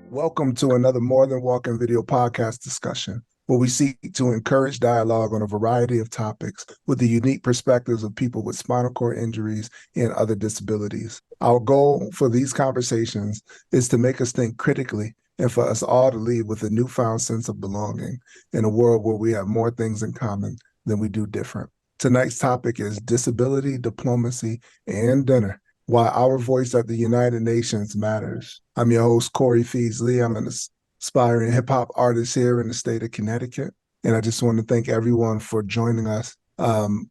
Welcome to another More Than Walking video podcast discussion, where we seek to encourage dialogue on a variety of topics with the unique perspectives of people with spinal cord injuries and other disabilities. Our goal for these conversations is to make us think critically and for us all to leave with a newfound sense of belonging in a world where we have more things in common than we do different. Tonight's topic is disability, diplomacy, and dinner. Why our voice at the United Nations matters. I'm your host, Pheez. I'm an aspiring hip-hop artist here in the state of Connecticut. And I just want to thank everyone for joining us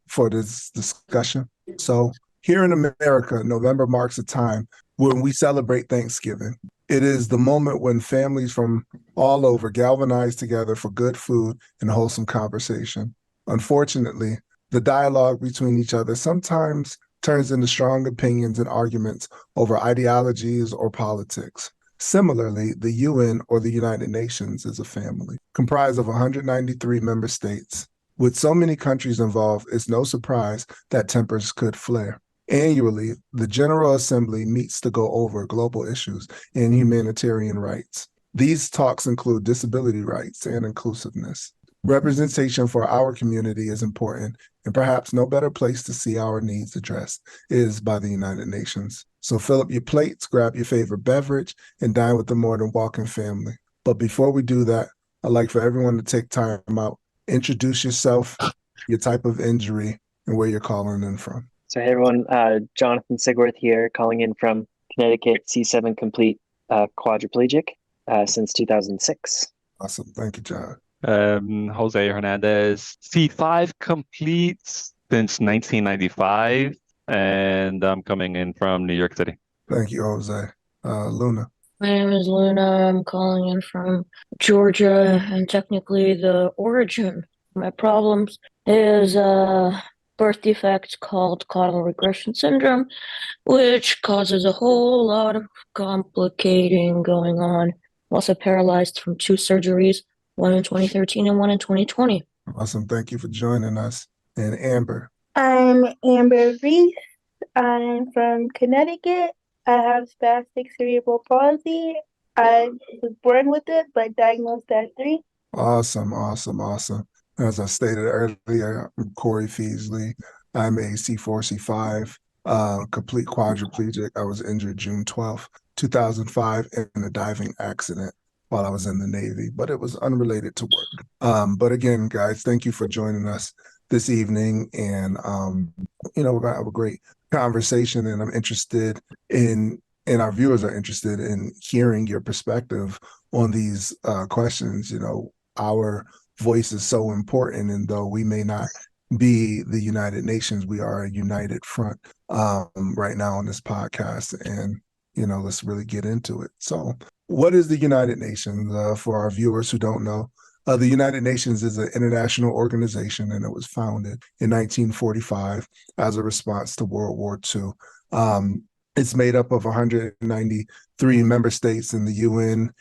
for this discussion. So here in America, November marks a time when we celebrate Thanksgiving. It is the moment when families from all over galvanize together for good food and wholesome conversation. Unfortunately, the dialogue between each other sometimes turns into strong opinions and arguments over ideologies or politics. Similarly, the UN, or the United Nations, is a family comprised of 193 member states. With so many countries involved, it's no surprise that tempers could flare. Annually, the General Assembly meets to go over global issues and humanitarian rights. These talks include disability rights and inclusiveness. Representation for our community is important, and perhaps no better place to see our needs addressed is by the United Nations. So fill up your plates, grab your favorite beverage, and dine with the More Than Walking family. But before we do that, I'd like for everyone to take time out, introduce yourself, your type of injury, and where you're calling in from. So hey everyone, Jonathan Sigworth here, calling in from Connecticut, C7 complete, quadriplegic since 2006. Awesome. Thank you, John. Jose Hernandez, C5 complete since 1995, and I'm coming in from New York City. Thank you, Jose. Luna. My name is Luna. I'm calling in from Georgia, and technically the origin of my problems is birth defect called caudal regression syndrome, which causes a whole lot of complicating going on. I'm also paralyzed from 2 surgeries, one in 2013 and one in 2020. Awesome. Thank you for joining us. And Amber. I'm Amber Reese. I'm from Connecticut. I have spastic cerebral palsy. I was born with it, but diagnosed at 3. Awesome. As I stated earlier, I'm Pheez. I'm a C4, C5, complete quadriplegic. I was injured June 12th, 2005 in a diving accident while I was in the Navy, but it was unrelated to work. But again, guys, thank you for joining us this evening. And, we're going to have a great conversation, and I'm interested in, and our viewers are interested in hearing your perspective on these questions. Our voice is so important, and though we may not be the United Nations, we are a united front right now on this podcast, and let's really get into it. So what is the United Nations? For our viewers who don't know, the United Nations is an international organization, and it was founded in 1945 as a response to World War II. It's made up of 193 member states in the UN.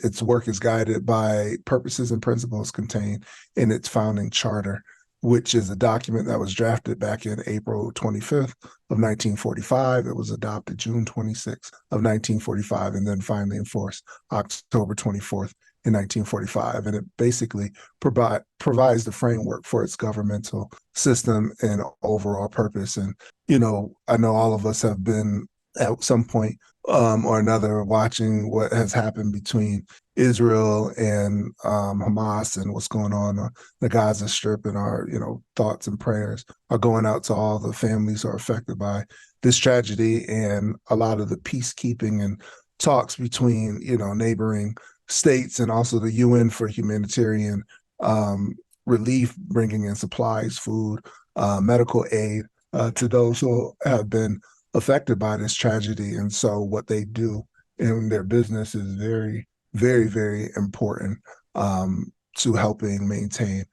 Its work is guided by purposes and principles contained in its founding charter, which is a document that was drafted back in April 25th of 1945. It was adopted June 26th of 1945, and then finally enforced October 24th in 1945. And it basically provides the framework for its governmental system and overall purpose. And, I know all of us have been at some point or another watching what has happened between Israel and Hamas and what's going on the Gaza Strip, and our, thoughts and prayers are going out to all the families who are affected by this tragedy, and a lot of the peacekeeping and talks between, neighboring states and also the UN for humanitarian relief, bringing in supplies, food, medical aid to those who have been affected by this tragedy. And so what they do in their business is very, very, very important to helping maintain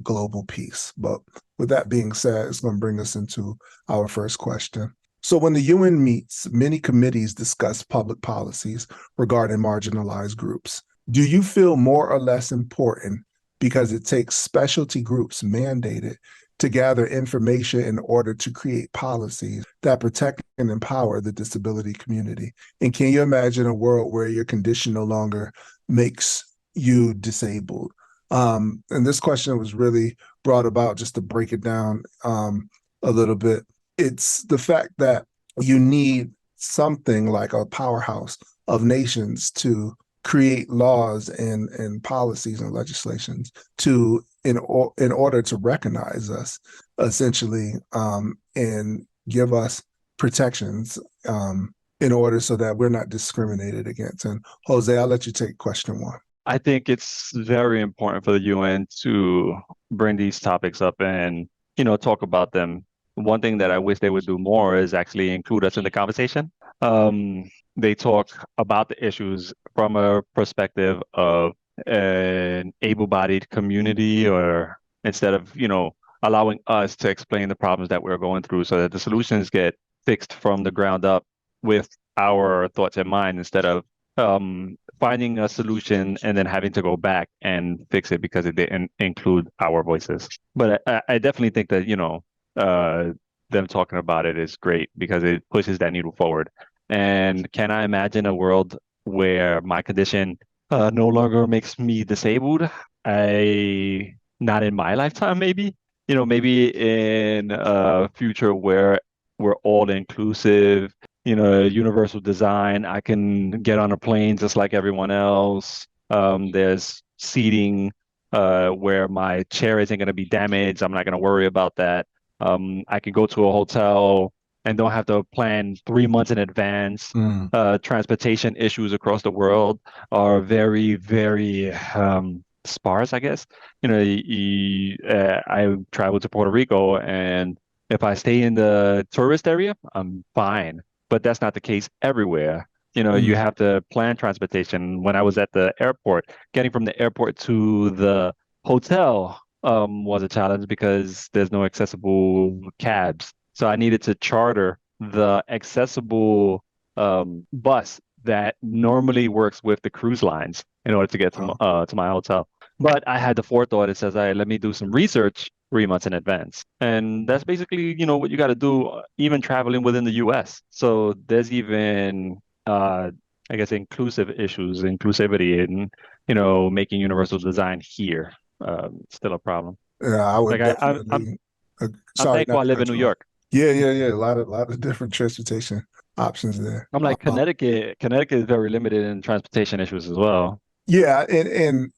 global peace. But with that being said, it's going to bring us into our first question. So when the UN meets, many committees discuss public policies regarding marginalized groups. Do you feel more or less important because it takes specialty groups mandated to gather information in order to create policies that protect and empower the disability community. And can you imagine a world where your condition no longer makes you disabled? And this question was really brought about, just to break it down a little bit. It's the fact that you need something like a powerhouse of nations to create laws and policies and legislations to in order to recognize us, essentially, and give us protections in order so that we're not discriminated against. And Jose, I'll let you take question one. I think it's very important for the UN to bring these topics up and, talk about them. One thing that I wish they would do more is actually include us in the conversation. They talk about the issues from a perspective of an able-bodied community, or instead of, allowing us to explain the problems that we're going through so that the solutions get fixed from the ground up with our thoughts in mind, instead of finding a solution and then having to go back and fix it because it didn't include our voices. But I definitely think that, them talking about it is great because it pushes that needle forward. And can I imagine a world where my condition no longer makes me disabled? Not in my lifetime, maybe. Maybe in a future where we're all inclusive, universal design. I can get on a plane just like everyone else. There's seating where my chair isn't going to be damaged. I'm not going to worry about that. I can go to a hotel and don't have to plan 3 months in advance. Transportation issues across the world are very, very sparse, I guess. I traveled to Puerto Rico, and if I stay in the tourist area, I'm fine. But that's not the case everywhere. You have to plan transportation. When I was at the airport, getting from the airport to the hotel was a challenge because there's no accessible cabs. So I needed to charter the accessible bus that normally works with the cruise lines in order to get to my hotel. But I had the forethought. It says, let me do some research 3 months in advance. And that's basically, what you got to do, even traveling within the US. So there's even, I guess, inclusivity in, making universal design here. Still a problem. Yeah, I would Like definitely. I'm Sorry, thankful I live in New York. Yeah. A lot of different transportation options there. I'm like Connecticut. Connecticut is very limited in transportation issues as well. Yeah, and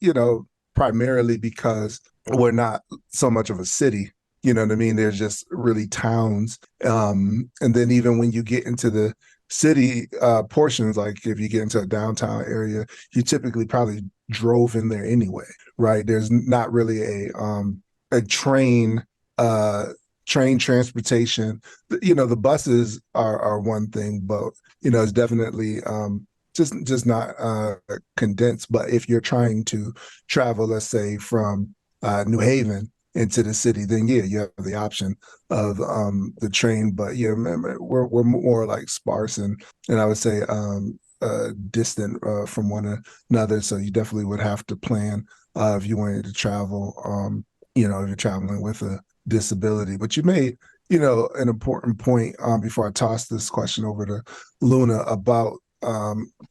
primarily because we're not so much of a city. You know what I mean? There's just really towns. And then even when you get into the city portions, like if you get into a downtown area, you typically probably drove in there anyway, right? There's not really a train transportation. The buses are one thing, but it's definitely just not condensed. But if you're trying to travel, let's say from New Haven into the city, then you have the option of the train. But remember, we're more like sparse and I would say distant from one another. So you definitely would have to plan if you wanted to travel. If you're traveling with a disability. But you made an important point before I toss this question over to Luna about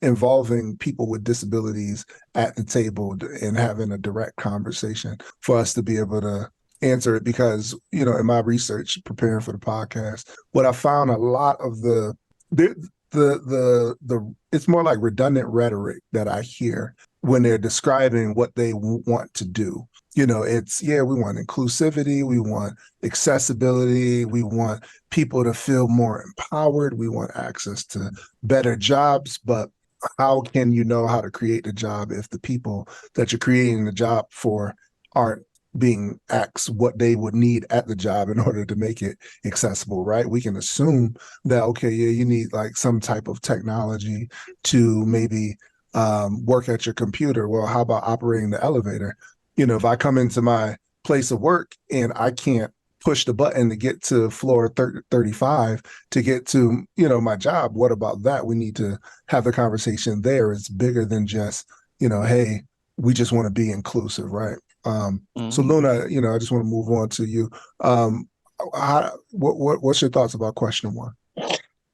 involving people with disabilities at the table and having a direct conversation for us to be able to answer it. Because in my research preparing for the podcast, what I found, a lot of the it's more like redundant rhetoric that I hear when they're describing what they want to do. It's, we want inclusivity, we want accessibility, we want people to feel more empowered, we want access to better jobs. But how can you know how to create the job if the people that you're creating the job for aren't being asked what they would need at the job in order to make it accessible, right? We can assume that, okay, you need like some type of technology to maybe work at your computer. Well, how about operating the elevator? If I come into my place of work and I can't push the button to get to floor 35 to get to, my job, what about that? We need to have the conversation there. It's bigger than just, hey, we just want to be inclusive, right? So Luna, I just want to move on to you. What's your thoughts about question one?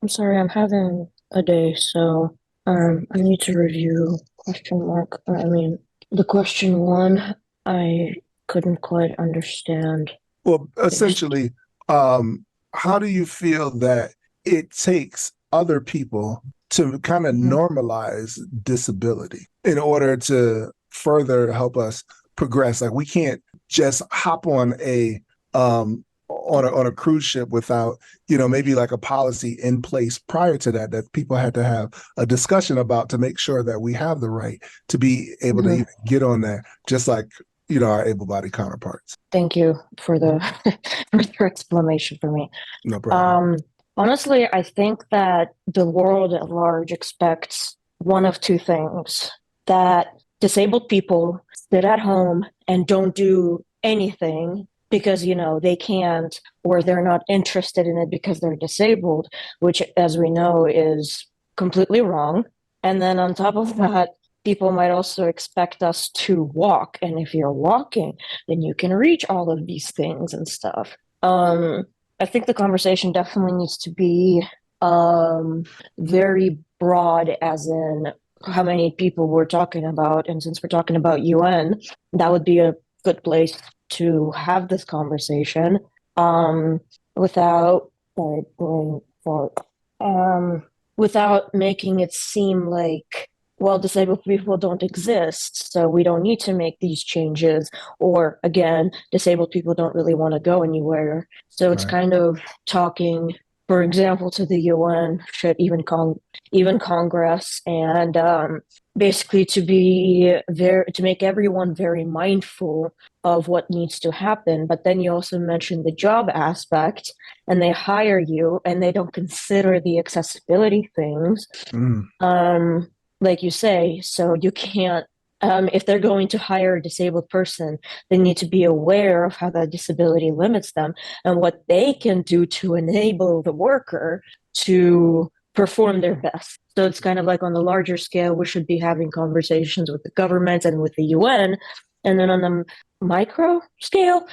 I'm sorry, I'm having a day, so I need to review question mark. I mean, the question one, I couldn't quite understand. Well, essentially, how do you feel that it takes other people to kind of normalize disability in order to further help us progress? Like we can't just hop on a cruise ship without, maybe like a policy in place prior to that people had to have a discussion about to make sure that we have the right to be able to even get on there, just like, our able-bodied counterparts. Thank you for the further explanation for me. No problem. Honestly, I think that the world at large expects one of two things: that disabled people sit at home and don't do anything because, they can't, or they're not interested in it because they're disabled, which, as we know, is completely wrong. And then on top of that, people might also expect us to walk. And if you're walking, then you can reach all of these things and stuff. I think the conversation definitely needs to be very broad, as in how many people we're talking about. And since we're talking about UN, that would be a good place to have this conversation without going for without making it seem like, well, disabled people don't exist, so we don't need to make these changes. Or again, disabled people don't really want to go anywhere. So it's kind of talking, for example, to the UN, should even Congress, and basically to make everyone very mindful of what needs to happen. But then you also mentioned the job aspect, and they hire you and they don't consider the accessibility things. Like you say, so you can't, if they're going to hire a disabled person, they need to be aware of how that disability limits them and what they can do to enable the worker to perform their best. So it's kind of like, on the larger scale, we should be having conversations with the government and with the UN. And then on the micro scale,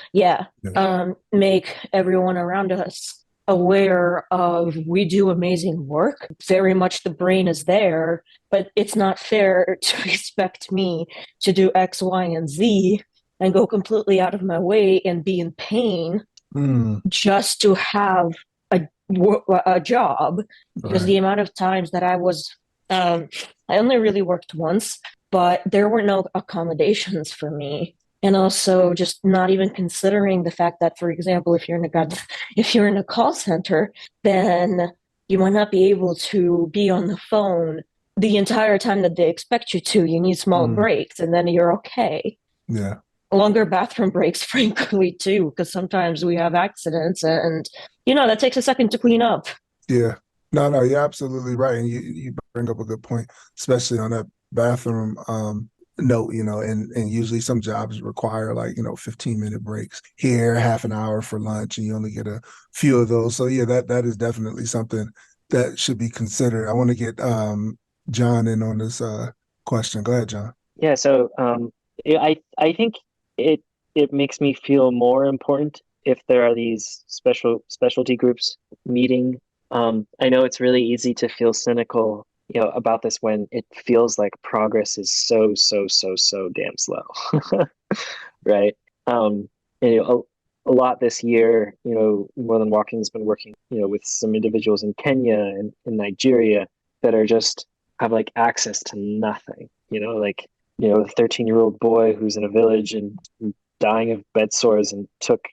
make everyone around us aware of, we do amazing work. Very much the brain is there, but it's not fair to expect me to do X, Y, and Z and go completely out of my way and be in pain just to have a job. Because the amount of times that I only really worked once, but there were no accommodations for me. And also just not even considering the fact that, for example, if you're in a call center, then you might not be able to be on the phone the entire time that they expect you to. You need small breaks, and then you're okay. Yeah. Longer bathroom breaks, frankly, too, because sometimes we have accidents, and that takes a second to clean up. Yeah. No, you're absolutely right. And you bring up a good point, especially on that bathroom note, and usually some jobs require 15-minute breaks here, half an hour for lunch, and you only get a few of those. So yeah, that is definitely something that should be considered. I want to get John in on this question. Go ahead, John. Yeah, so I think it makes me feel more important if there are these specialty groups meeting. I know it's really easy to feel cynical, about this when it feels like progress is so damn slow, right? And, a lot this year, More Than Walking has been working, with some individuals in Kenya and in Nigeria that are just have access to nothing, a 13-year-old boy who's in a village and dying of bed sores, and took,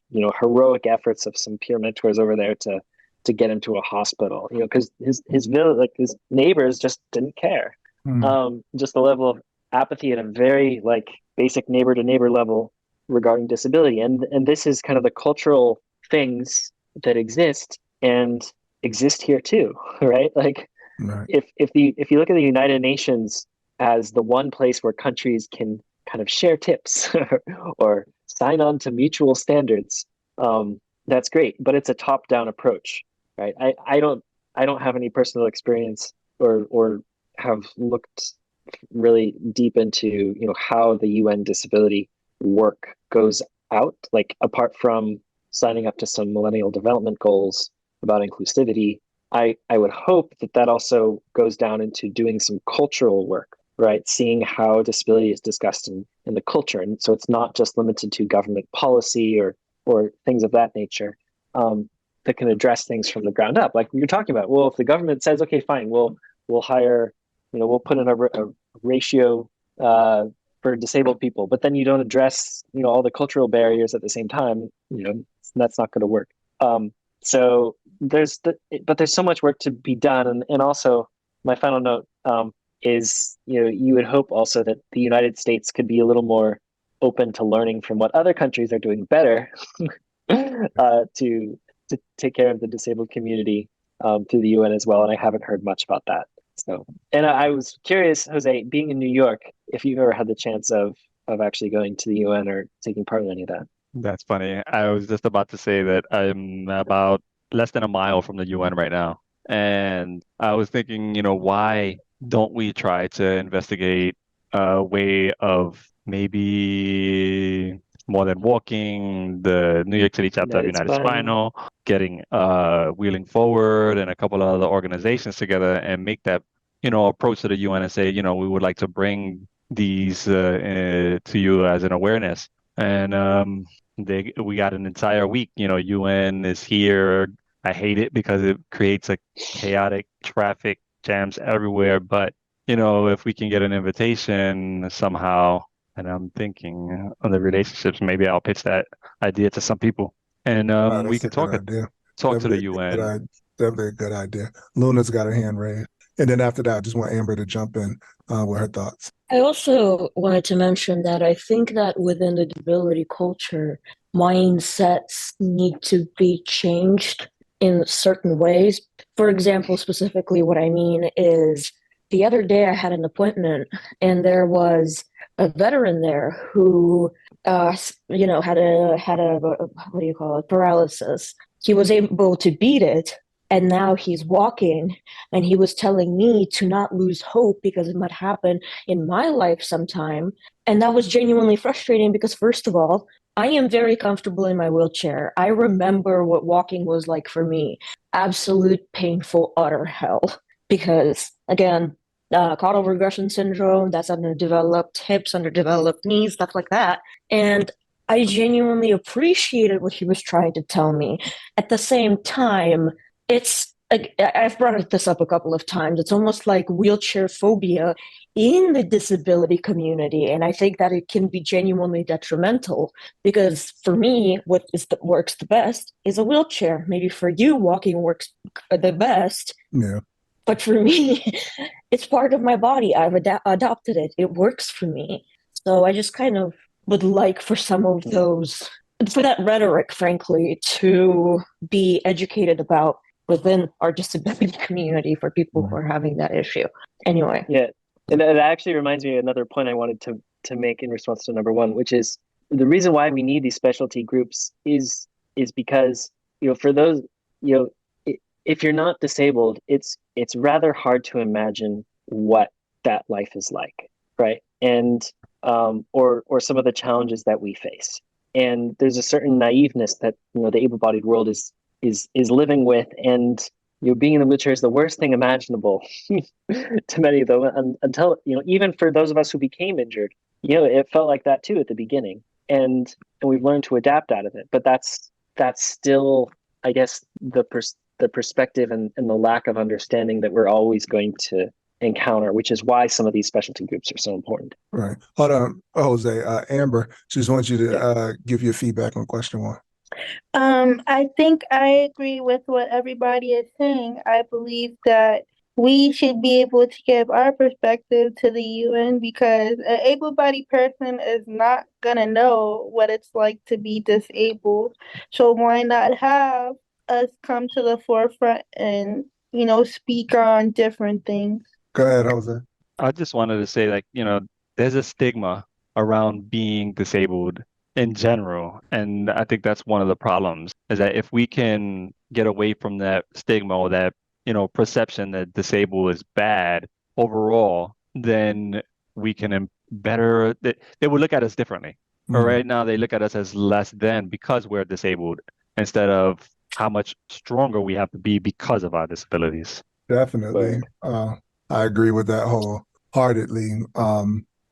heroic efforts of some peer mentors over there to get him to a hospital, because his village, his neighbors just didn't care. Just the level of apathy at a very basic neighbor to neighbor level regarding disability. And this is kind of the cultural things that exist here too, right? If you look at the United Nations as the one place where countries can kind of share tips or sign on to mutual standards, that's great, but it's a top-down approach. Right. I don't have any personal experience or have looked really deep into, how the UN disability work goes out, like apart from signing up to some millennial development goals about inclusivity, I would hope that that also goes down into doing some cultural work, right? Seeing how disability is discussed in the culture. And so it's not just limited to government policy or things of that nature, that can address things from the ground up. Like you're talking about, well, if the government says, okay, fine, we'll hire, we'll put in a ratio for disabled people, but then you don't address, all the cultural barriers at the same time, that's not going to work. So but there's so much work to be done. And also my final note, is, you would hope also that the United States could be a little more open to learning from what other countries are doing better, to take care of the disabled community, through the UN as well. And I haven't heard much about that. So, and I was curious, Jose, being in New York, if you've ever had the chance of actually going to the UN or taking part in any of that. That's funny. I was just about to say that I'm about less than a mile from the UN right now. And I was thinking, why don't we try to investigate a way of maybe more than walking, the New York City chapter of United United Spine. Spinal, getting Wheeling Forward and a couple of other organizations together and make that, approach to the UN and say, we would like to bring these to you as an awareness. And we got an entire week. UN is here. I hate it because it creates a chaotic traffic jams everywhere. But if we can get an invitation somehow, and I'm thinking on the relationships, maybe I'll pitch that idea to some people, and we That's can a good talk idea. to the Definitely a good UN. idea. Definitely a good idea. Luna's got her hand raised. And then after that, I just want Amber to jump in with her thoughts. I also wanted to mention that I think that within the disability culture, mindsets need to be changed in certain ways. For example, specifically, what I mean is the other day I had an appointment and there was a veteran there who, had a what do you call it, paralysis. He was able to beat it, and now he's walking. And he was telling me to not lose hope because it might happen in my life sometime. And that was genuinely frustrating because, first of all, I am very comfortable in my wheelchair. I remember what walking was like for me. Absolute painful, utter hell. Because, again, caudal regression syndrome, that's underdeveloped hips, underdeveloped knees, stuff like that. And I genuinely appreciated what he was trying to tell me. At the same time, I've brought this up a couple of times. It's almost like wheelchair phobia in the disability community. And I think that it can be genuinely detrimental because for me, works the best is a wheelchair. Maybe for you, walking works the best. Yeah. But for me, it's part of my body. I've adopted it. It works for me. So I just kind of would like for that rhetoric, frankly, to be educated about within our disability community for people who are having that issue. Anyway. Yeah. And that actually reminds me of another point I wanted to make in response to number one, which is the reason why we need these specialty groups is because, for those, if you're not disabled, it's rather hard to imagine what that life is like, right? And or some of the challenges that we face. And there's a certain naiveness that the able-bodied world is living with, and being in the wheelchair is the worst thing imaginable to many of them. Until even for those of us who became injured, it felt like that too at the beginning, and we've learned to adapt out of it. But that's still, I guess, the perspective and the lack of understanding that we're always going to encounter, which is why some of these specialty groups are so important. Right. Hold on, Jose. Amber, just want you to give your feedback on question one. I think I agree with what everybody is saying. I believe that we should be able to give our perspective to the UN because an able-bodied person is not gonna know what it's like to be disabled. So why not have us come to the forefront and, speak on different things? Go ahead, Jose. I just wanted to say, there's a stigma around being disabled in general. And I think that's one of the problems is that if we can get away from that stigma or that, perception that disabled is bad overall, then we can they will look at us differently. But right now, they look at us as less than because we're disabled instead of how much stronger we have to be because of our disabilities. Definitely. I agree with that wholeheartedly.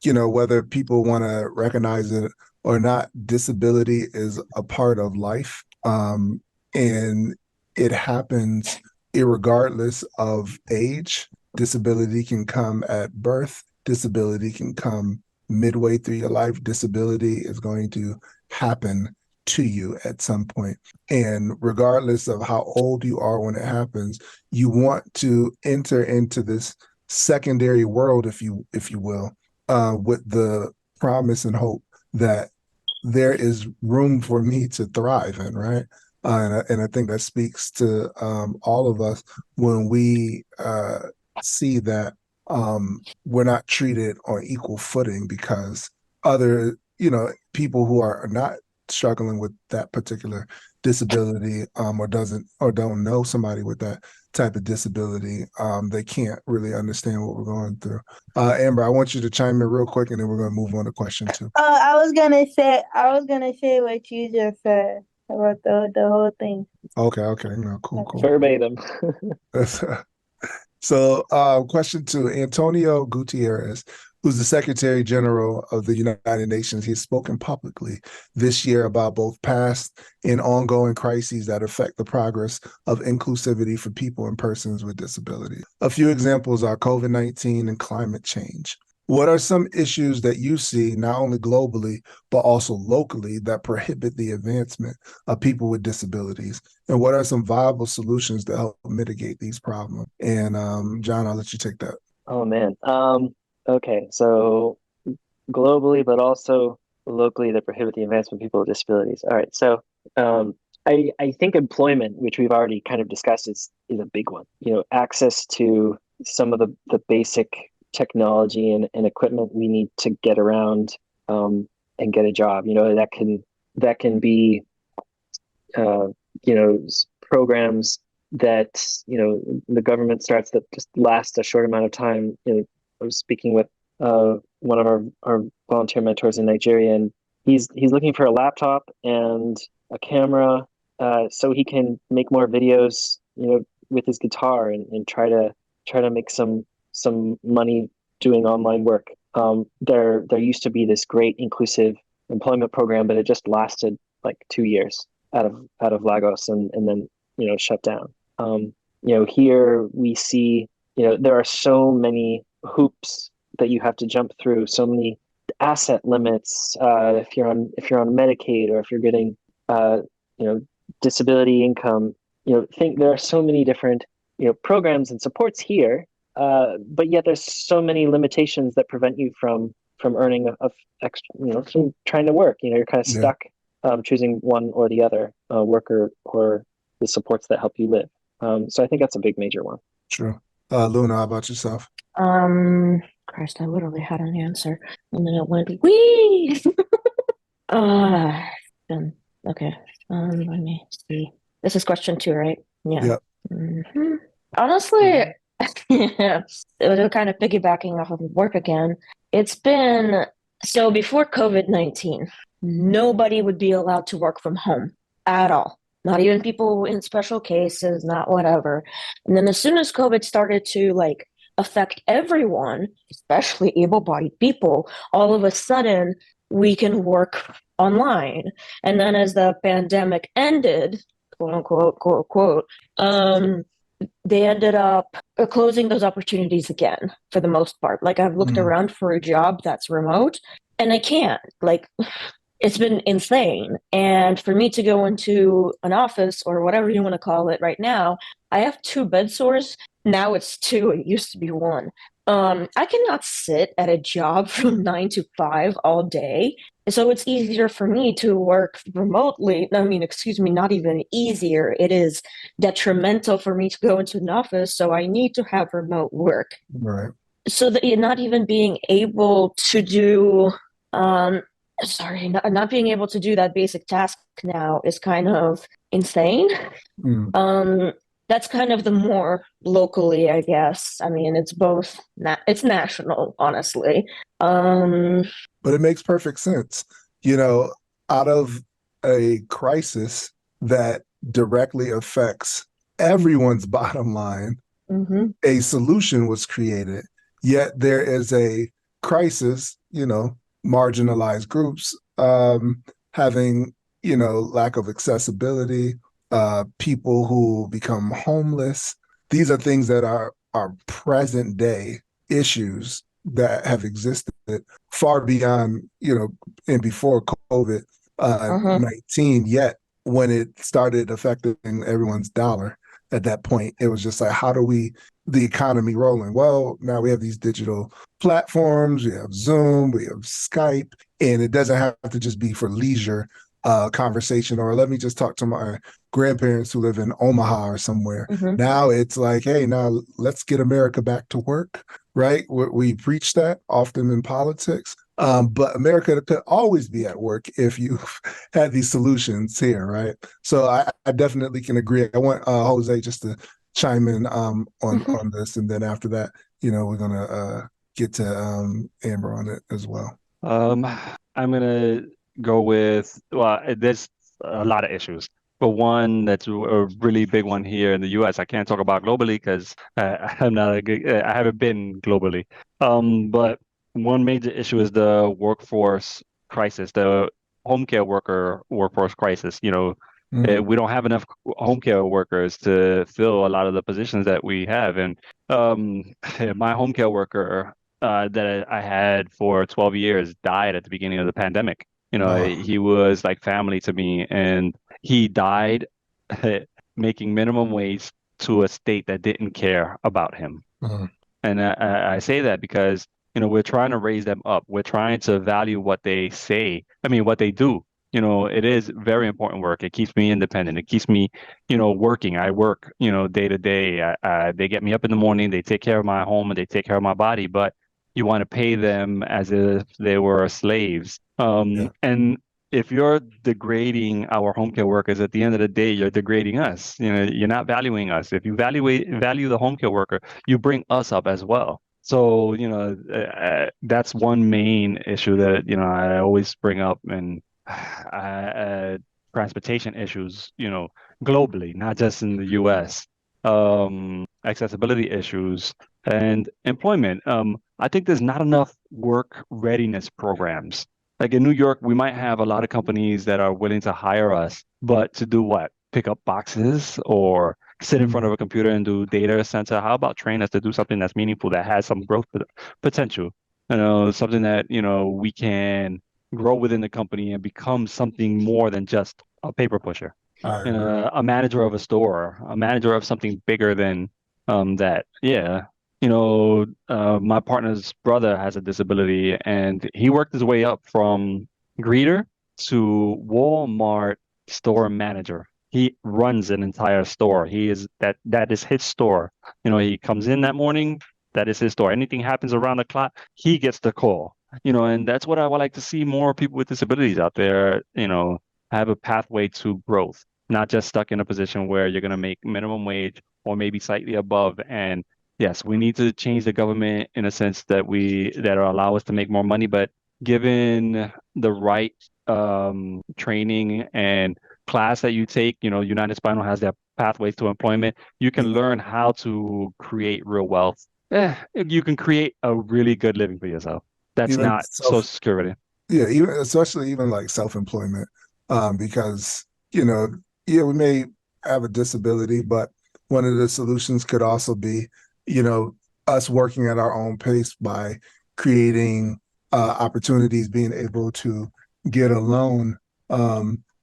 Whether people want to recognize it or not, disability is a part of life. And it happens irregardless of age. Disability can come at birth. Disability can come midway through your life. Disability is going to happen to you at some point. And regardless of how old you are when it happens, you want to enter into this secondary world, if you will, with the promise and hope that there is room for me to thrive in, right? And I think that speaks to all of us when we see that we're not treated on equal footing because other, people who are not struggling with that particular disability or don't know somebody with that type of disability, they can't really understand what we're going through. Amber, I want you to chime in real quick, and then we're going to move on to question 2. I was gonna say what you just said about the whole thing. Okay, no, cool. Verbatim. So, question 2, Antonio Gutierrez, who's the Secretary General of the United Nations, he's spoken publicly this year about both past and ongoing crises that affect the progress of inclusivity for people and persons with disabilities. A few examples are COVID-19 and climate change. What are some issues that you see, not only globally, but also locally, that prohibit the advancement of people with disabilities? And what are some viable solutions to help mitigate these problems? And John, I'll let you take that. Oh, man. Okay, so globally, but also locally, that prohibit the advancement of people with disabilities. All right, so I think employment, which we've already kind of discussed, is a big one. Access to some of the basic technology and equipment we need to get around and get a job. That can be programs that the government starts that just last a short amount of time. I was speaking with one of our volunteer mentors in Nigeria, and he's looking for a laptop and a camera so he can make more videos, with his guitar and try to make some money doing online work. There used to be this great inclusive employment program, but it just lasted like 2 years out of Lagos and then shut down. Here we see there are so many hoops that you have to jump through, so many asset limits if you're on Medicaid, or if you're getting disability income. Think there are so many different programs and supports here, but yet there's so many limitations that prevent you from earning of extra, from trying to work. You're kind of stuck choosing one or the other, work or the supports that help you live. So I think that's a big major one. True. Luna, how about yourself? Christ, I literally had an answer, and then it went wee. Okay. Let me see. This is question 2, right? Yeah. Yep. Mm-hmm. Honestly, yeah, it was kind of piggybacking off of work again. It's been so before COVID-19, nobody would be allowed to work from home at all. Not even people in special cases, not whatever. And then as soon as COVID started to affect everyone, especially able-bodied people, all of a sudden we can work online. And then as the pandemic ended, quote unquote, quote unquote, they ended up closing those opportunities again for the most part. I've looked around for a job that's remote and I can't. It's been insane. And for me to go into an office or whatever you want to call it right now, I have 2 bed sores. Now it's 2. It used to be 1. I cannot sit at a job from 9 to 5 all day. So it's easier for me to work remotely. I mean, excuse me, not even easier. It is detrimental for me to go into an office. So I need to have remote work. Right. So that you're not even being able to do, not being able to do that basic task now is kind of insane. That's kind of the more locally, I guess. I mean, it's both. It's national, honestly. But it makes perfect sense. you know, out of a crisis that directly affects everyone's bottom line, Mm-hmm. a solution was created. Yet there is a crisis, marginalized groups having, lack of accessibility, people who become homeless. These are things that are present day issues that have existed far beyond, and before COVID Uh-huh. 19. Yet when it started affecting everyone's dollar at that point, it was just like, how do we the economy rolling? Well, now we have these digital platforms, we have Zoom, we have Skype, and it doesn't have to just be for leisure conversation, or let me just talk to my grandparents who live in Omaha or somewhere. Mm-hmm. Now it's like, hey, now let's get America back to work, right? We preach that often in politics. But America could always be at work if you had these solutions here, right? So I definitely can agree. I want Jose just to chime in Mm-hmm. on this, and then after that, we're gonna get to Amber on it as well. Um, I'm gonna go with, well, there's a lot of issues, but one that's a really big one here in the U.S. I can't talk about globally because I'm not a good, I haven't been globally. But one major issue is the workforce crisis, the home care worker workforce crisis. Mm, We don't have enough home care workers to fill a lot of the positions that we have, and um, my home care worker that I had for 12 years died at the beginning of the pandemic. oh, He was like family to me, and he died making minimum wage to a state that didn't care about him. mm, And I say that because, we're trying to raise them up. We're trying to value what they say. I mean, what they do. It is very important work. It keeps me independent. It keeps me, working. I work, day to day. They get me up in the morning. They take care of my home and they take care of my body. But you want to pay them as if they were slaves. yeah, And if you're degrading our home care workers, at the end of the day, you're degrading us. You're not valuing us. If you value the home care worker, you bring us up as well. So, that's one main issue that, I always bring up, and transportation issues, globally, not just in the US. Accessibility issues and employment. I think there's not enough work readiness programs. Like in New York, we might have a lot of companies that are willing to hire us, but to do what? Pick up boxes or sit in front mm, of a computer and do data center. How about train us to do something that's meaningful, that has some growth potential? Something that, we can grow within the company and become something more than just a paper pusher, I agree. a manager of a store, a manager of something bigger than that. Yeah. My partner's brother has a disability and he worked his way up from greeter to Walmart store manager. He runs an entire store. That is his store. He comes in that morning, that is his store. Anything happens around the clock, he gets the call. And that's what I would like to see more people with disabilities out there, have a pathway to growth, not just stuck in a position where you're going to make minimum wage or maybe slightly above. And yes, we need to change the government in a sense that allow us to make more money, but given the right training and class that you take, United Spinal has their pathways to employment. You can Yeah, learn how to create real wealth. You can create a really good living for yourself. That's even not Social self, Security. yeah, even especially even like self-employment, because you know, yeah, we may have a disability, but one of the solutions could also be, you know, us working at our own pace by creating opportunities, being able to get a loan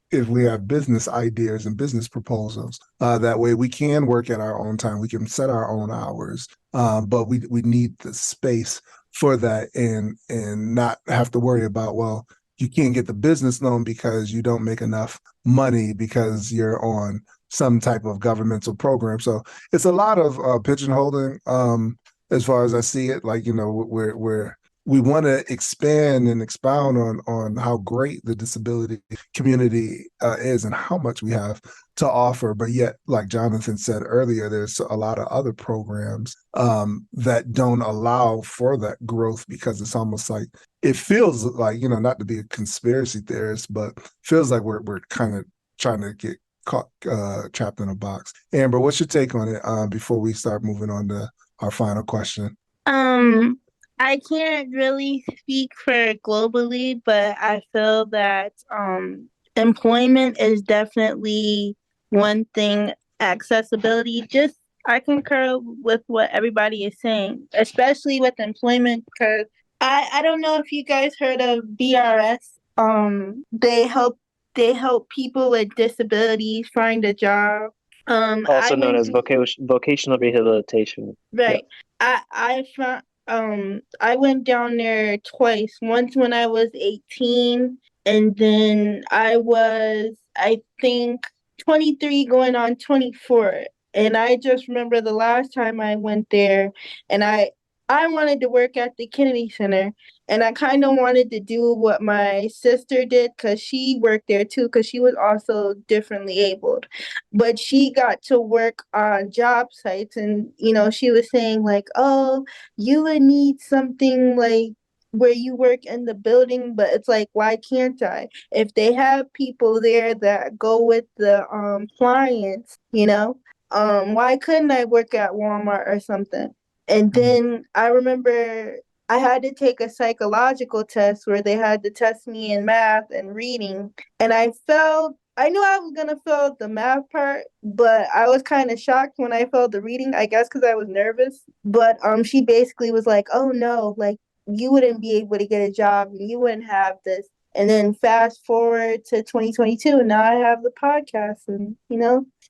if we have business ideas and business proposals. That way, we can work at our own time, we can set our own hours, but we need the space for that, and not have to worry about, well, you can't get the business loan because you don't make enough money because you're on some type of governmental program. So it's a lot of pigeonholing, as far as I see it. Like, we want to expand and expound on how great the disability community is and how much we have to offer. But yet, like Jonathan said earlier, there's a lot of other programs that don't allow for that growth, because it's almost like it feels like, not to be a conspiracy theorist, but feels like we're kind of trying to get caught trapped in a box. Amber, what's your take on it before we start moving on to our final question? I can't really speak for globally, but I feel that employment is definitely one thing. Accessibility, just I concur with what everybody is saying, especially with employment, because I don't know if you guys heard of BRS. They help people with disabilities find a job. I Also known went as vocational rehabilitation. Right. I found I went down there twice. Once when I was 18, and then I think 23 going on 24. And I just remember the last time I went there, and I wanted to work at the Kennedy Center, and I kind of wanted to do what my sister did, cuz she worked there too, cuz she was also differently abled, but she got to work on job sites. And she was saying like, oh, you would need something like where you work in the building. But it's like, why can't I, if they have people there that go with the clients, why couldn't I work at Walmart or something? And then I remember I had to take a psychological test where they had to test me in math and reading. And I knew I was going to fail the math part, but I was kind of shocked when I failed the reading, I guess because I was nervous. But she basically was like, oh no, like you wouldn't be able to get a job and you wouldn't have this. And then fast forward to 2022, now I have the podcast, and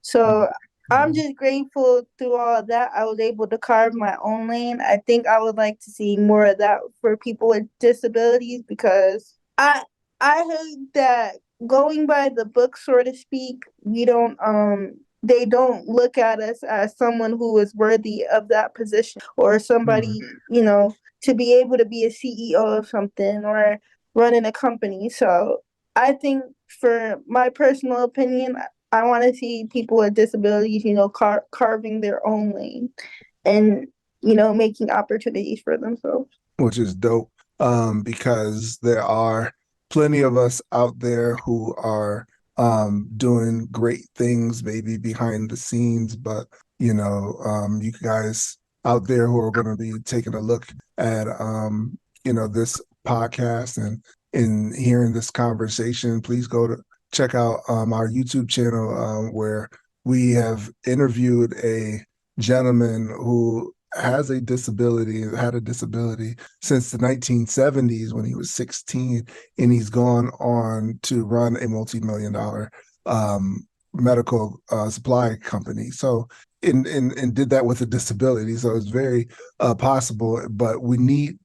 so I'm just grateful through all of that. I was able to carve my own lane. I think I would like to see more of that for people with disabilities, because I heard that going by the book, so to speak, we don't they don't look at us as someone who is worthy of that position, or somebody, to be able to be a CEO of something or running a company. So I think, for my personal opinion, I want to see people with disabilities, carving their own lane, and, making opportunities for themselves. Which is dope, because there are plenty of us out there who are doing great things, maybe behind the scenes, but you guys out there who are going to be taking a look at this podcast and in hearing this conversation, please go to check out our YouTube channel, where we have interviewed a gentleman who had a disability since the 1970s when he was 16, and he's gone on to run a multi-million-dollar medical supply company. So, and did that with a disability. So it's very possible, but we need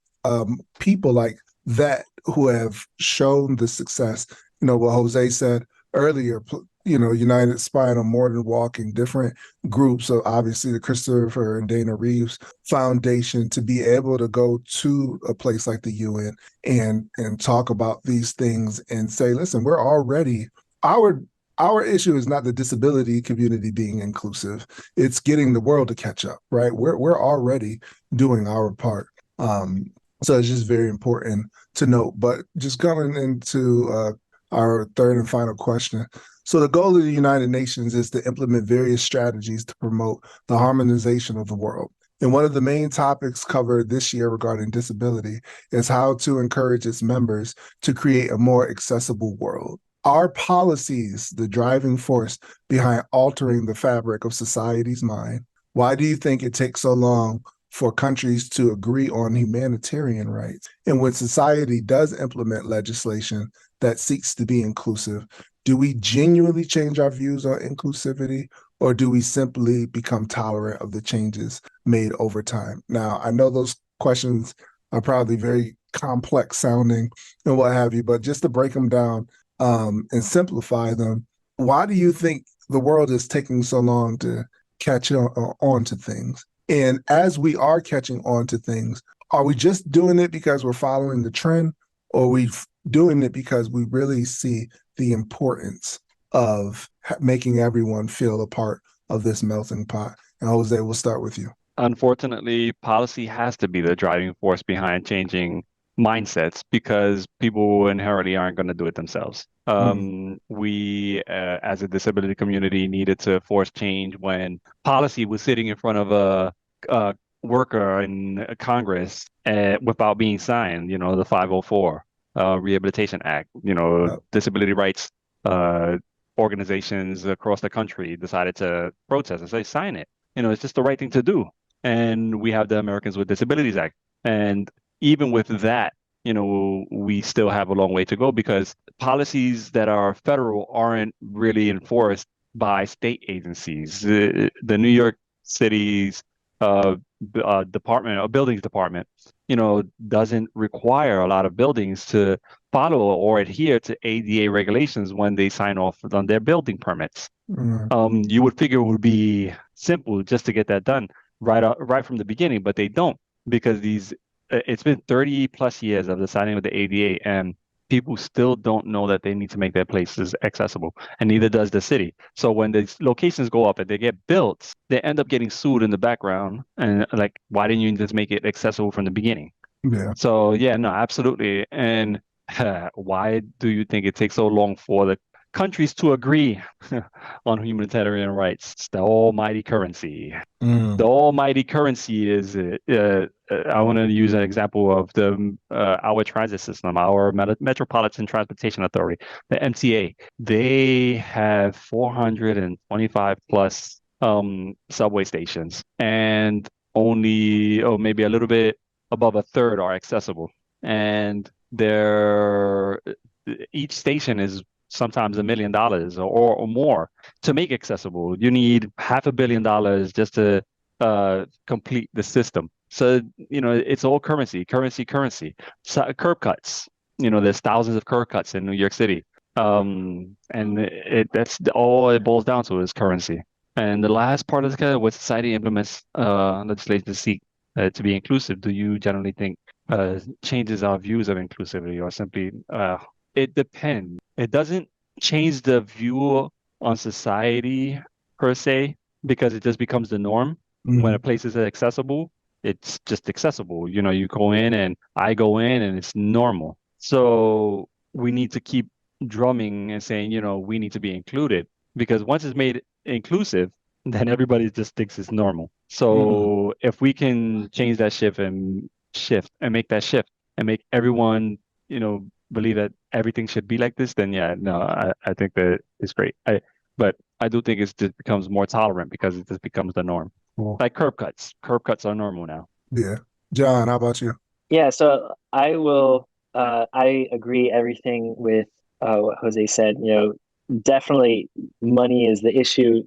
people like that who have shown the success. What Jose said earlier, United Spinal, More Than Walking, different groups. So obviously the Christopher and Dana Reeves Foundation, to be able to go to a place like the UN and talk about these things and say, listen, we're already, our issue is not the disability community being inclusive. It's getting the world to catch up, right? We're already doing our part. So it's just very important to note. But just going into our third and final question. So the goal of the United Nations is to implement various strategies to promote the harmonization of the world. And one of the main topics covered this year regarding disability is how to encourage its members to create a more accessible world. Are policies the driving force behind altering the fabric of society's mind? Why do you think it takes so long for countries to agree on humanitarian rights? And when society does implement legislation that seeks to be inclusive, do we genuinely change our views on inclusivity, or do we simply become tolerant of the changes made over time? Now, I know those questions are probably very complex sounding and what have you, but just to break them down and simplify them, why do you think the world is taking so long to catch on to things? And as we are catching on to things, are we just doing it because we're following the trend, or are we doing it because we really see the importance of making everyone feel a part of this melting pot? And Jose, we'll start with you. Unfortunately, policy has to be the driving force behind changing mindsets because people inherently aren't going to do it themselves. We, as a disability community, needed to force change when policy was sitting in front of a worker in Congress without being signed. The 504 Rehabilitation Act. Disability rights organizations across the country decided to protest and say, sign it. It's just the right thing to do. And we have the Americans with Disabilities Act. And even with that, we still have a long way to go because policies that are federal aren't really enforced by state agencies. The New York City's department or buildings department, doesn't require a lot of buildings to follow or adhere to ADA regulations when they sign off on their building permits. You would figure it would be simple just to get that done right from the beginning, but they don't because it's been 30 plus years of the signing of the ADA and people still don't know that they need to make their places accessible, and neither does the city. So when the locations go up and they get built, they end up getting sued in the background. And like, why didn't you just make it accessible from the beginning? Yeah. So yeah, no, absolutely. And why do you think it takes so long for the countries to agree on humanitarian rights? It's the almighty currency. The almighty currency is, I want to use an example of our transit system, our Metropolitan Transportation Authority, the MTA. They have 425 plus subway stations, and only, maybe a little bit above a third are accessible. And each station is sometimes $1 million or more to make accessible. You need $500 million just to complete the system. So, it's all currency. So, curb cuts. There's thousands of curb cuts in New York City. And that's all it boils down to is currency. And the last part is kind of what society implements legislation to seek to be inclusive. Do you generally think changes our views of inclusivity, or simply it depends? It doesn't change the view on society per se because it just becomes the norm. When a place is accessible, it's just accessible. You go in and I go in and it's normal. So we need to keep drumming and saying, we need to be included because once it's made inclusive, then everybody just thinks it's normal. So if we can change that shift and make that shift and make everyone, believe that everything should be like this, then yeah, no, I think that it's great. But I do think it just becomes more tolerant because it just becomes the norm. Cool. Like curb cuts. Curb cuts are normal now. Yeah. John, how about you? Yeah, so I agree everything with what Jose said. Definitely money is the issue.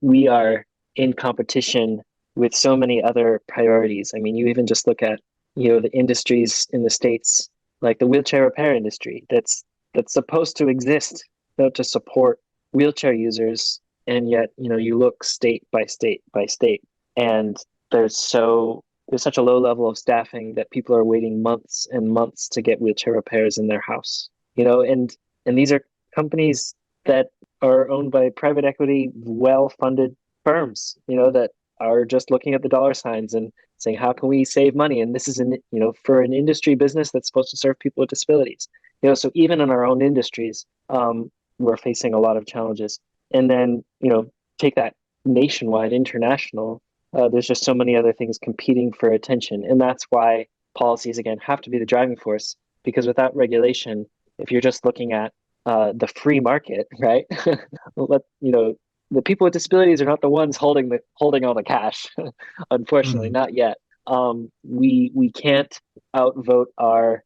We are in competition with so many other priorities. I mean, you even just look at, the industries in the States, like the wheelchair repair industry that's supposed to exist, to support wheelchair users. And yet, you look state by state by state, and there's such a low level of staffing that people are waiting months and months to get wheelchair repairs in their house. And these are companies that are owned by private equity, well-funded firms, that are just looking at the dollar signs and saying, how can we save money? And this is for an industry business that's supposed to serve people with disabilities. So even in our own industries, we're facing a lot of challenges. And then, take that nationwide, international, there's just so many other things competing for attention. And that's why policies, again, have to be the driving force, because without regulation, if you're just looking at the free market, right? The people with disabilities are not the ones holding all the cash. Unfortunately, not yet. We can't outvote our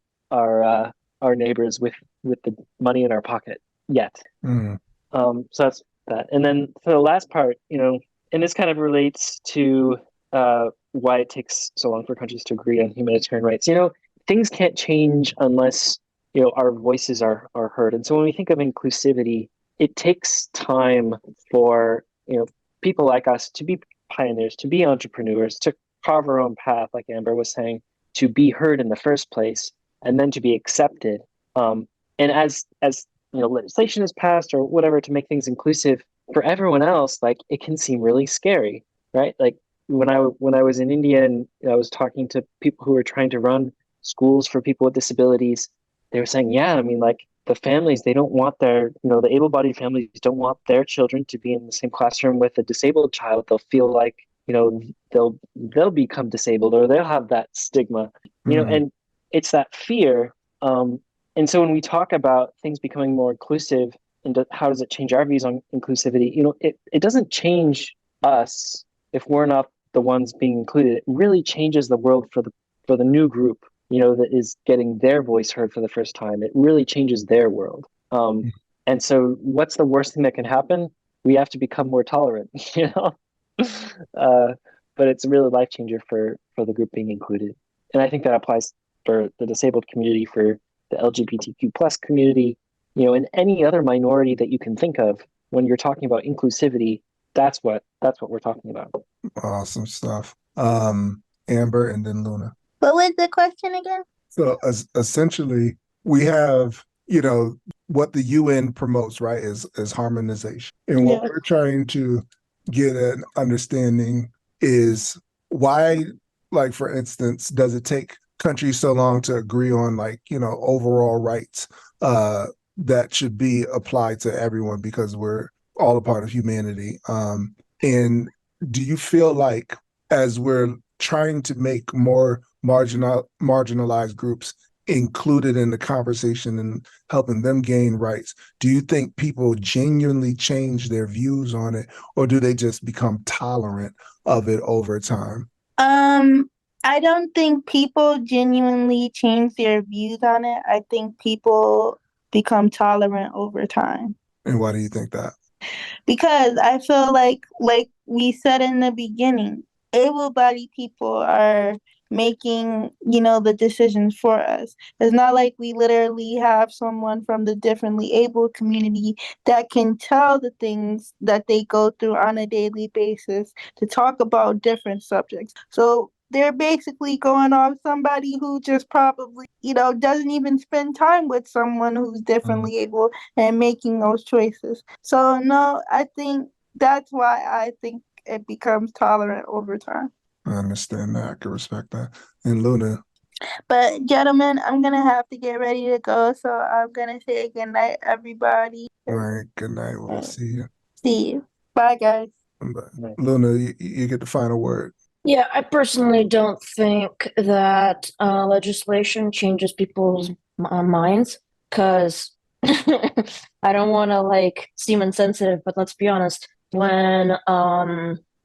neighbors with the money in our pocket yet. So that's that. And then for the last part, and this kind of relates to why it takes so long for countries to agree on humanitarian rights. Things can't change unless our voices are heard. And so when we think of inclusivity, it takes time for people like us to be pioneers, to be entrepreneurs, to carve our own path, like Amber was saying, to be heard in the first place, and then to be accepted. And as legislation is passed or whatever to make things inclusive for everyone else, like it can seem really scary, right? Like when I was in India and I was talking to people who were trying to run schools for people with disabilities, they were saying, yeah, I mean, like the families, they don't want the able-bodied families don't want their children to be in the same classroom with a disabled child. They'll feel like, they'll become disabled, or they'll have that stigma, Mm, and it's that fear. And so when we talk about things becoming more inclusive, and how does it change our views on inclusivity? It doesn't change us if we're not the ones being included. It really changes the world for the new group, that is getting their voice heard for the first time. It really changes their world. And so what's the worst thing that can happen? We have to become more tolerant, uh, but it's a really life changer for the group being included. And I think that applies for the disabled community, for the LGBTQ plus community, and any other minority that you can think of. When you're talking about inclusivity, that's what we're talking about. awesome stuff. Amber and then Luna. What was the question again? So essentially, we have, what the UN promotes, right, is harmonization. And what Yeah. we're trying to get an understanding is why, like, for instance, does it take countries so long to agree on, like, overall rights that should be applied to everyone because we're all a part of humanity. And do you feel like as we're trying to make more marginalized groups included in the conversation and helping them gain rights, do you think people genuinely change their views on it, or do they just become tolerant of it over time? I don't think people genuinely change their views on it. I think people become tolerant over time. And why do you think that? Because I feel like we said in the beginning, able-bodied people are making, the decisions for us. It's not like we literally have someone from the differently able community that can tell the things that they go through on a daily basis to talk about different subjects. So they're basically going off somebody who just probably, doesn't even spend time with someone who's differently able and making those choices. So no, I think that's why I think it becomes tolerant over time. I understand that. I can respect that. And Luna, But gentlemen, I'm gonna have to get ready to go, so I'm gonna say good night, everybody. all right, good night. We'll And see you. see you. Bye, guys. But Right. Luna, you get the final word. Yeah, I personally don't think that legislation changes people's minds because I don't want to seem insensitive, but let's be honest. When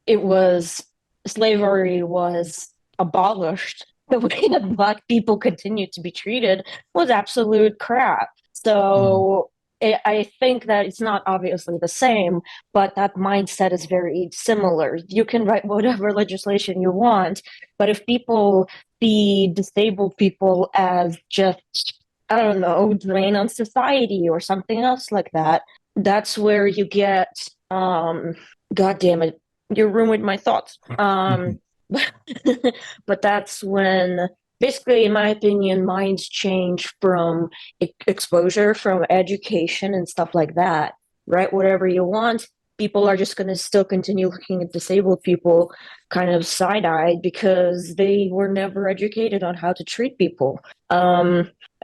it was slavery was abolished, the way that Black people continued to be treated was absolute crap. So I think that it's not obviously the same, but that mindset is very similar. You can write whatever legislation you want, but if people see disabled people as just, I don't know, drain on society or something else like that, that's where you get, God damn it, you ruined my thoughts. But that's when, basically, in my opinion, minds change from exposure, from education and stuff like that. Write whatever you want. People are just going to still continue looking at disabled people kind of side-eyed because they were never educated on how to treat people.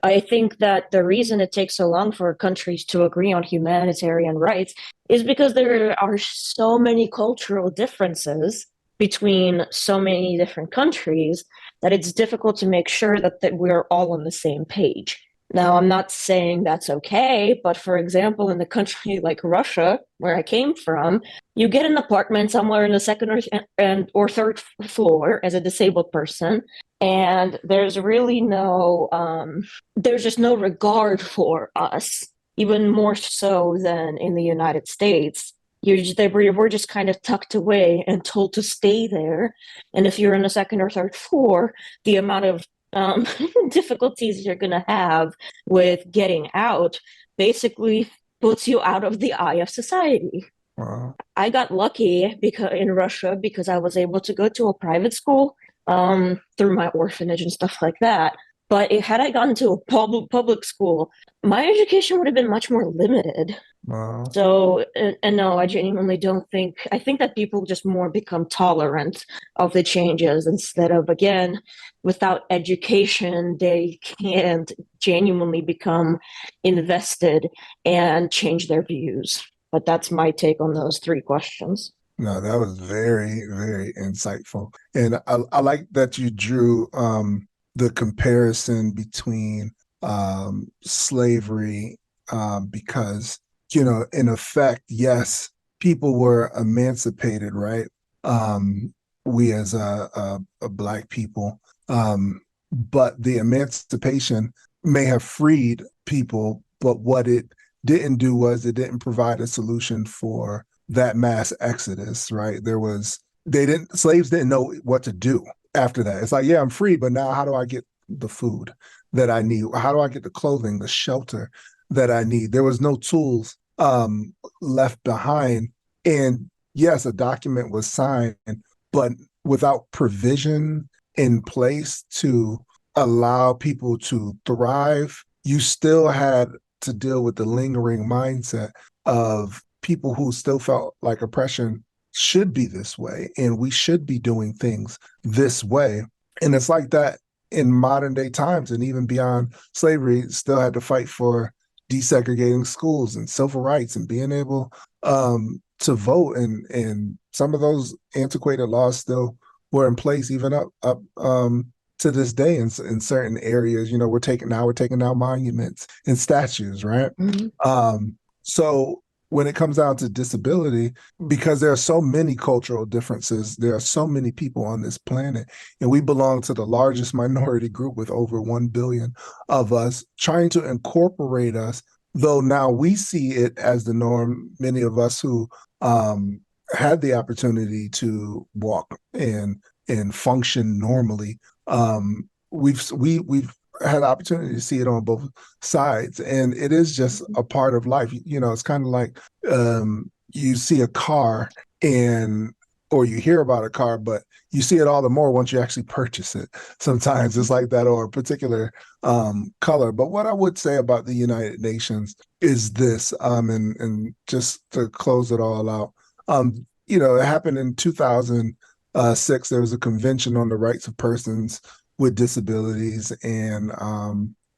I think that the reason it takes so long for countries to agree on humanitarian rights is because there are so many cultural differences between so many different countries that it's difficult to make sure that we're all on the same page. Now, I'm not saying that's okay, but for example, in a country like Russia, where I came from, you get an apartment somewhere in the second or third floor as a disabled person, and there's really there's just no regard for us, even more so than in the United States. We're just kind of tucked away and told to stay there. And if you're in the second or third floor, the amount of difficulties you're going to have with getting out basically puts you out of the eye of society. Wow. I got lucky in Russia because I was able to go to a private school through my orphanage and stuff like that. But had I gone to a public school, my education would have been much more limited. Wow. So, and no, I genuinely don't think, I think that people just more become tolerant of the changes instead of, again, without education, they can't genuinely become invested and change their views. But that's my take on those three questions. No, that was very, very insightful. And I like that you drew the comparison between slavery because, in effect, yes, people were emancipated, right? We as a Black people, but the emancipation may have freed people, but what it didn't do was it didn't provide a solution for that mass exodus, right? Slaves didn't know what to do after that. It's like, yeah, I'm free, but now how do I get the food that I need? How do I get the clothing, the shelter that I need? There was no tools left behind. And yes, a document was signed, but without provision in place to allow people to thrive, you still had to deal with the lingering mindset of people who still felt like oppression should be this way and we should be doing things this way. And it's like that in modern day times, and even beyond slavery, still had to fight for desegregating schools and civil rights and being able to vote. And some of those antiquated laws still were in place even up to this day in certain areas. We're taking down monuments and statues, right? So when it comes down to disability, because there are so many cultural differences, there are so many people on this planet, and we belong to the largest minority group with over 1 billion of us, trying to incorporate us, though now we see it as the norm, many of us who had the opportunity to walk and function normally. We've had the opportunity to see it on both sides, and it is just a part of life. It's kind of like you see a car or you hear about a car, but you see it all the more once you actually purchase it. Sometimes it's like that, or a particular color. But what I would say about the United Nations is this, and just to close it all out, it happened in 2006. There was a convention on the rights of persons with disabilities, and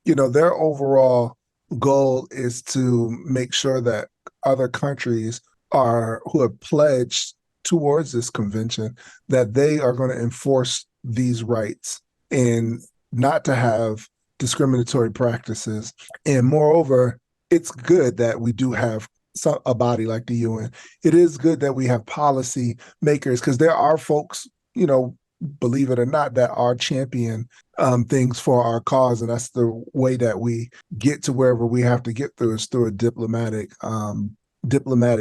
their overall goal is to make sure that other countries who have pledged towards this convention, that they are going to enforce these rights and not to have discriminatory practices. And moreover, it's good that we do have a body like the UN. It is good that we have policy makers, because there are folks, believe it or not, that are champion things for our cause, and that's the way that we get to wherever we have to get through, is through a diplomatic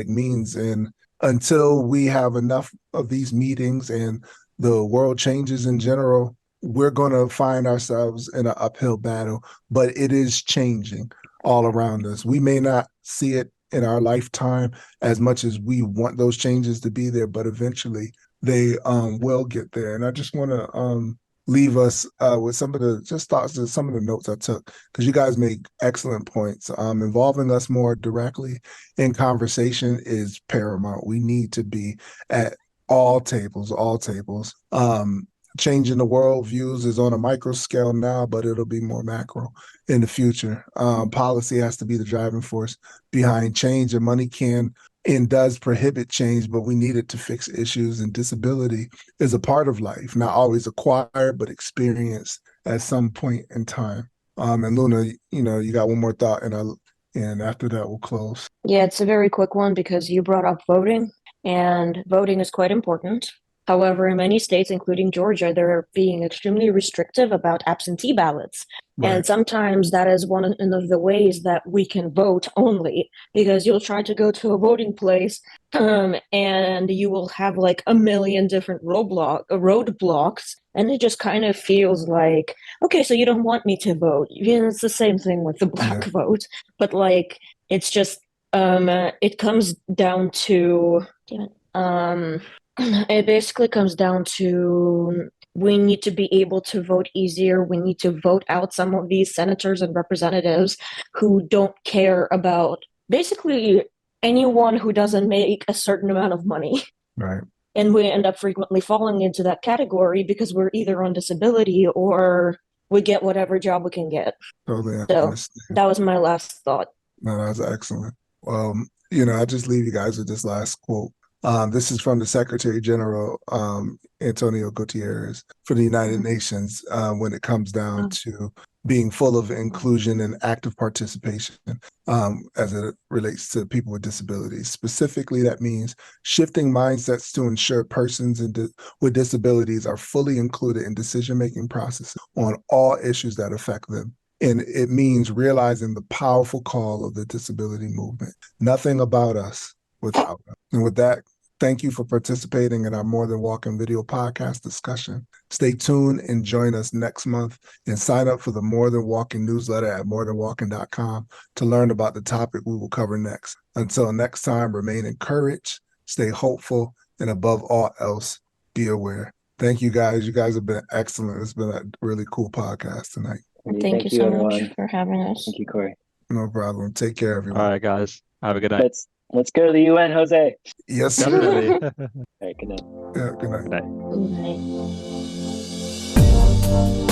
means. And until we have enough of these meetings and the world changes in general, we're going to find ourselves in an uphill battle. But it is changing all around us. We may not see it in our lifetime as much as we want those changes to be there, but eventually they will get there. And I just want to leave us with some of the just thoughts and some of the notes I took, because you guys make excellent points. Involving us more directly in conversation is paramount. We need to be at all tables. Changing the world views is on a micro scale now, but it'll be more macro in the future. Policy has to be the driving force behind change, and money can and does prohibit change, but we need it to fix issues. And disability is a part of life, not always acquired, but experienced at some point in time. And Luna, you got one more thought, and after that we'll close. Yeah, it's a very quick one because you brought up voting, and voting is quite important. However, in many states, including Georgia, they're being extremely restrictive about absentee ballots. Right. And sometimes that is one of the ways that we can vote only, because you'll try to go to a voting place and you will have like a million different roadblocks. And it just kind of feels like, okay, so you don't want me to vote. It's the same thing with the black vote. But like, it's just, it comes down to, it basically comes down to, we need to be able to vote easier. We need to vote out some of these senators and representatives who don't care about basically anyone who doesn't make a certain amount of money. Right. And we end up frequently falling into that category because we're either on disability or we get whatever job we can get. Totally So understand. that was my last thought. No, that's excellent. I just leave you guys with this last quote. This is from the Secretary General, Antonio Gutierrez, for the United Nations, when it comes down to being full of inclusion and active participation, as it relates to people with disabilities. Specifically, that means shifting mindsets to ensure persons with disabilities are fully included in decision-making processes on all issues that affect them. And it means realizing the powerful call of the disability movement. Nothing about us without us. And with that, thank you for participating in our More Than Walking video podcast discussion. Stay tuned and join us next month and sign up for the More Than Walking newsletter at morethanwalking.com to learn about the topic we will cover next. Until next time, remain encouraged, stay hopeful, and above all else, be aware. Thank you guys. You guys have been excellent. It's been a really cool podcast tonight. Thank you so much for having us. Thank you, Corey. No problem. Take care, everyone. All right, guys. Have a good night. Let's go to the UN, Jose. Yes, sir. Definitely. All right, good night. Yeah, good night. Night. Good night.